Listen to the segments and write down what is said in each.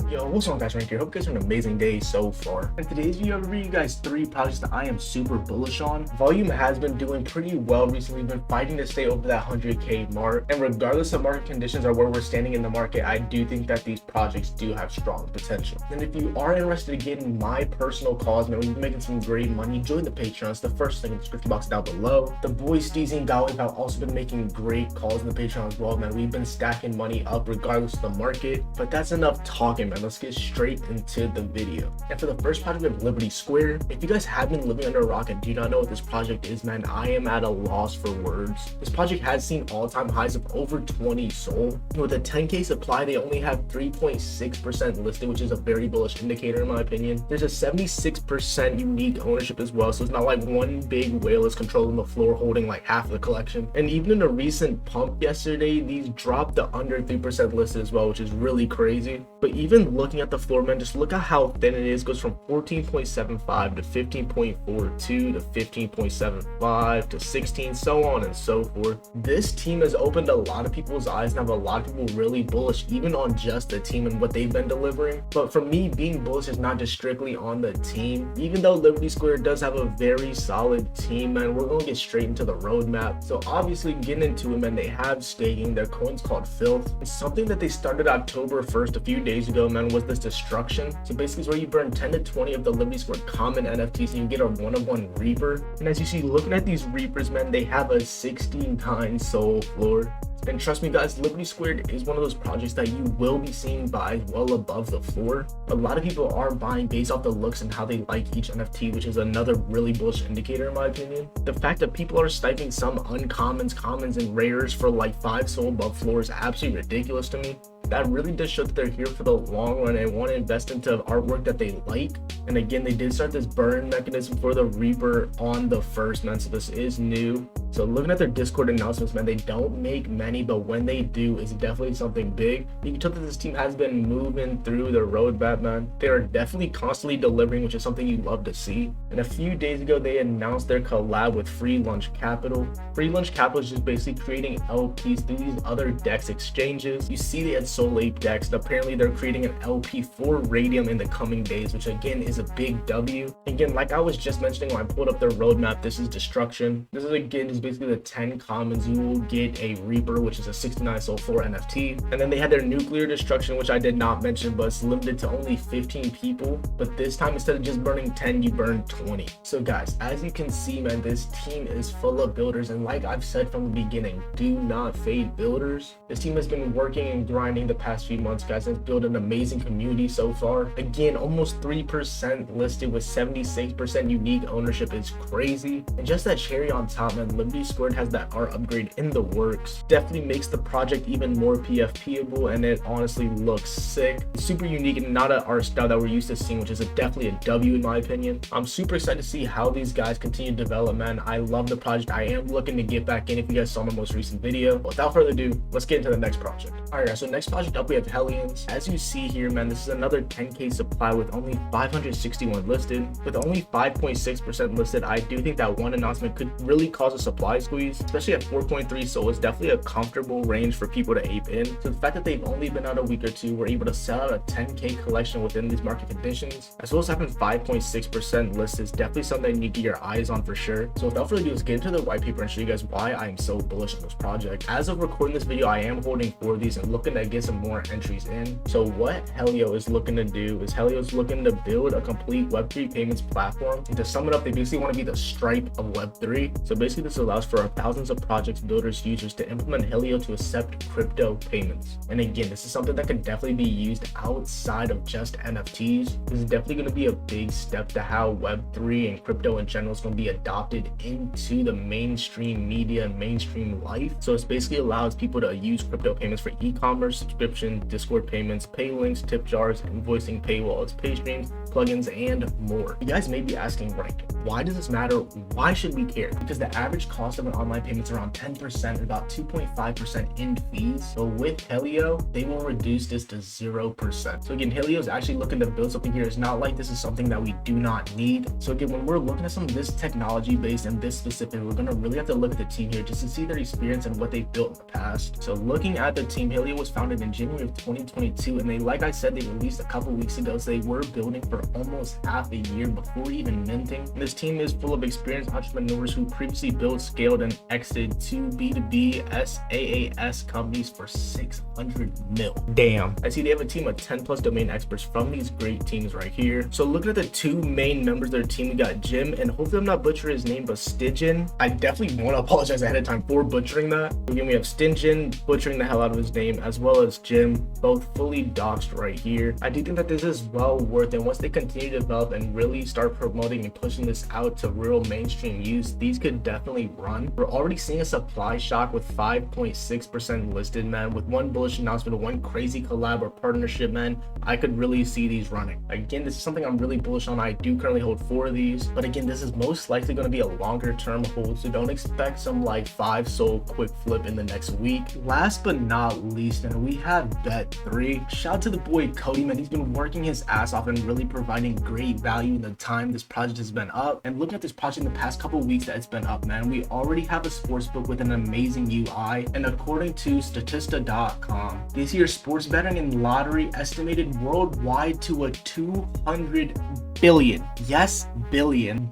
Yo, what's on guys, right here? Hope you guys are having an amazing day so far. In today's video, I'm bringing you guys 3 projects that I am super bullish on. Volume has been doing pretty well recently. We've been fighting to stay over that 100k mark. And regardless of market conditions or where we're standing in the market, I do think that these projects do have strong potential. And if you are interested in getting my personal calls, man, we've been making some great money. Join the Patreon. It's the first thing in the description box down below. The boys Steezy and Galway have also been making great calls in the Patreon as well, man. We've been stacking money up regardless of the market. But that's enough talking, man. Let's get straight into the video. And for the first project, we have Liberty Square. If you guys have been living under a rock and do not know what this project is, man, I am at a loss for words. This project has seen all-time highs of over 20 sold. With a 10k supply, they only have 3.6% listed, which is a very bullish indicator in my opinion. There's a 76% unique ownership as well, so it's not like one big whale is controlling the floor holding like half of the collection. And even in a recent pump yesterday, these dropped to under 3% listed as well, which is really crazy. But even looking at the floor, man, just look at how thin it is. It goes from 14.75 to 15.42 to 15.75 to 16, so on and so forth. This team has opened a lot of people's eyes and have a lot of people really bullish even on just the team and what they've been delivering. But for me, being bullish is not just strictly on the team. Even though Liberty Square does have a very solid team, man, we're going to get straight into the roadmap. So obviously getting into it, man, they have staking. Their coin's called Filth. It's something that they started October 1st a few days ago, man, was this destruction. So basically it's where you burn 10 to 20 of the Liberty Square common NFTs and you get a one-of-one Reaper. And as you see, looking at these Reapers, man, they have a 16 times soul floor. And trust me guys, Liberty Squared is one of those projects that you will be seeing buys well above the floor. A lot of people are buying based off the looks and how they like each NFT, which is another really bullish indicator in my opinion. The fact that people are sniping some uncommons, commons, and rares for like 5 soul above floor is absolutely ridiculous to me. That really does show that they're here for the long run and want to invest into artwork that they like. And again, they did start this burn mechanism for the Reaper on the first, man, so this is new. So looking at their Discord announcements, man, they don't make many, but when they do, it's definitely something big. You can tell that this team has been moving through the roadmap, man. They are definitely constantly delivering, which is something you love to see. And a few days ago, they announced their collab with Free Lunch Capital. Free Lunch Capital is just basically creating LPs through these other DEX exchanges. You see they had Soul Ape DEX, and apparently they're creating an LP for Radium in the coming days, which again is a big W. Again, like I was just mentioning when I pulled up their roadmap, this is Destruction. This is again just basically the 10 commons. You will get a Reaper, which is a 69 soul floor NFT. And then they had their Nuclear Destruction, which I did not mention, but it's limited to only 15 people. But this time, instead of just burning 10, you burn 20. So guys, as you can see, man, this team is full of builders. And like I've said from the beginning, do not fade builders. This team has been working and grinding the past few months, guys, and it's built an amazing community so far. Again, almost 3% listed with 76% unique ownership is crazy. And just that cherry on top, man, Liberty Squared has that art upgrade in the works. Definitely makes the project even more PFP-able, and it honestly looks sick. It's super unique and not an art style that we're used to seeing, which is definitely a W in my opinion. I'm super excited to see how these guys continue to develop, man. I love the project. I am looking to get back in if you guys saw my most recent video. But without further ado, let's get into the next project. All right, guys, so next project up, we have Helios. As you see here, man, this is another 10k supply with only 561 listed. With only 5.6% listed, I do think that one announcement could really cause a supply squeeze, especially at 4.3 soul. It's definitely a comfortable range for people to ape in. So the fact that they've only been out a week or two, we're able to sell out a 10k collection within these market conditions, as well as having 5.6% listed is definitely something you need to get your eyes on for sure. So without further ado, let's get into the white paper and show you guys why I am so bullish on this project. As of recording this video, I am holding 4 of these and looking to get some more entries in. So what Helios is looking to do is Helios looking to build a complete Web3 payments platform. And to sum it up, they basically want to be the Stripe of Web3. So basically this allows for thousands of projects, builders, users to implement Helios to accept crypto payments. And again, this is something that can definitely be used outside of just NFTs. This is definitely going to be a big step to how Web3 and crypto in general is going to be adopted into the mainstream media and mainstream life. So it basically allows people to use crypto payments for e-commerce, subscription, Discord payments, pay links, tip jars, invoicing, paywalls, pay streams, plugins, and more. You guys may be asking, right, why does this matter? Why should we care? Because the average cost of an online payment is around 10% and about 2.5% in fees. So with Helio, they will reduce this to 0%. So again, Helio is actually looking to build something here. It's not like this is something that we do not need. So again, when we're looking at some of this technology based and this specific, we're gonna really have to look at the team here just to see their experience and what they've built in the past. So looking at the team, Helio was founded in January of 2022, and they, like I said, they released a couple weeks ago. So they were building for almost half a year before even minting. And this team is full of experienced entrepreneurs who previously built, scaled, and exited two B2B SaaS companies for 600 mil. Damn. I see they have a team of 10 plus domain experts from these great teams right here. So looking at the two main members of their team, we got Jim, and hopefully I'm not butchering his name, but Stygian. I definitely want to apologize ahead of time for butchering that. Again, we have Stygian butchering the hell out of his name, as well as Jim, both fully doxed right here. I do think that this is well worth it. Once they continue to develop and really start promoting and pushing this out to real mainstream use, these could definitely run. We're already seeing a supply shock with 5.6% listed, man. With one bullish announcement, one crazy collab or partnership, man, I could really see these running. Again, this is something I'm really bullish on. I do currently hold 4 of these, but again, this is most likely going to be a longer term hold, so don't expect some like 5 sold quick flip in the next week. Last but not least, and we have Bet3. Shout out to the boy Cody, man. He's been working his ass off and really providing great value in the time this project has been up. And looking at this project in the past couple weeks that it's been up, man, we already have a sportsbook with an amazing UI, and according to statista.com, this year's sports betting and lottery estimated worldwide to a $200 billion, yes, $billion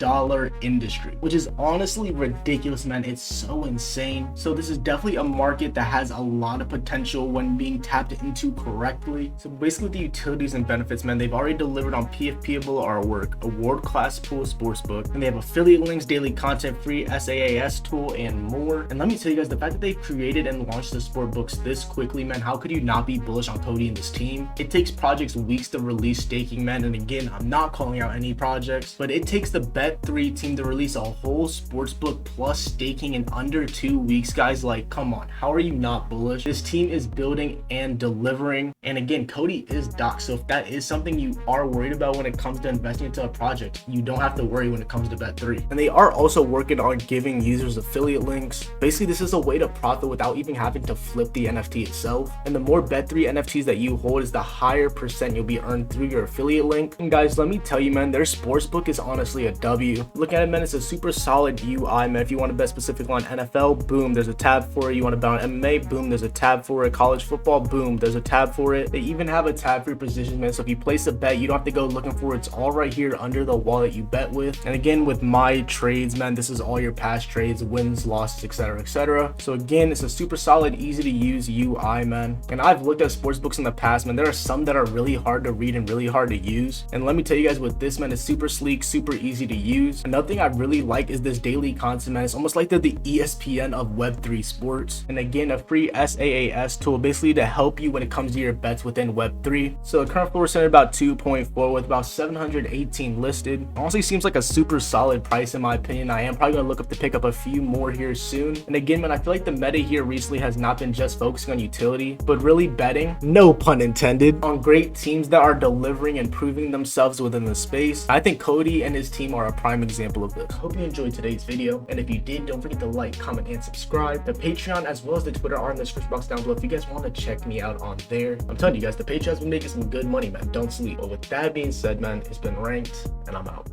industry, which is honestly ridiculous, man. It's so insane. So this is definitely a market that has a lot of potential when being tapped into correctly. So basically the utilities and benefits, man, they've already delivered on PFPable artwork, a world-class pool sportsbook, and they have affiliate links, daily content, free SaaS tool, and more. And let me tell you guys, the fact that they've created and launched the sport books this quickly, man, how could you not be bullish on Cody and this team? It takes projects weeks to release staking, man, and again, I'm not calling out any projects, but it takes the Bet3 team to release a whole sportsbook plus staking in under 2 weeks, guys. Like, come on, how are you not bullish? This team is building and delivering, and again, Cody is doxed, so if that is something you are worried about when it comes to investing into a project, you don't have to worry when it comes to Bet3. And they are also working on giving users affiliate links. Basically, this is a way to profit without even having to flip the NFT itself, and the more Bet3 NFTs that you hold is the higher percent you'll be earned through your affiliate link. And guys, let me tell you, man, their sportsbook is honestly a W. Look at it, man, it's a super solid UI, man. If you want to bet specifically on NFL, boom, there's a tab for it. You want to bet on MMA, boom, there's a tab for it. College football, boom, there's a tab for it. They even have a tab for your positions, man, so if you place a bet, you don't have to go looking for it. It's all right here under the wallet you bet with. And again, with my trades, man, this is all your past trades, wins, losses, etc, etc. So again, it's a super solid, easy to use UI, man. And I've looked at sportsbooks in the past, man. There are some that are really hard to read and really hard to use, and let me tell you guys, with this, man, it's super sleek, super easy to use. Another thing I really like is this daily content, man. It's almost like the ESPN of Web3 sports, and again, a free SaaS tool basically to help you when it comes to your bets within Web3. So the current floor is at about 2.4 with about 718 listed. Honestly, seems like a super solid price in my opinion. I am probably gonna look up to pick up a few more here soon. And again, man, I feel like the meta here recently has not been just focusing on utility, but really betting, no pun intended, on great teams that are delivering and proving themselves within the space. I think Cody and his team are a prime example of this. Hope you enjoyed today's video, and if you did, don't forget to like, comment, and subscribe. The Patreon as well as the Twitter are in the description box down below if you guys want to check me out on there. I'm telling you guys, the Patreon's been making some good money, man. Don't sleep. But with that being said, man, it's been ranked, and I'm out.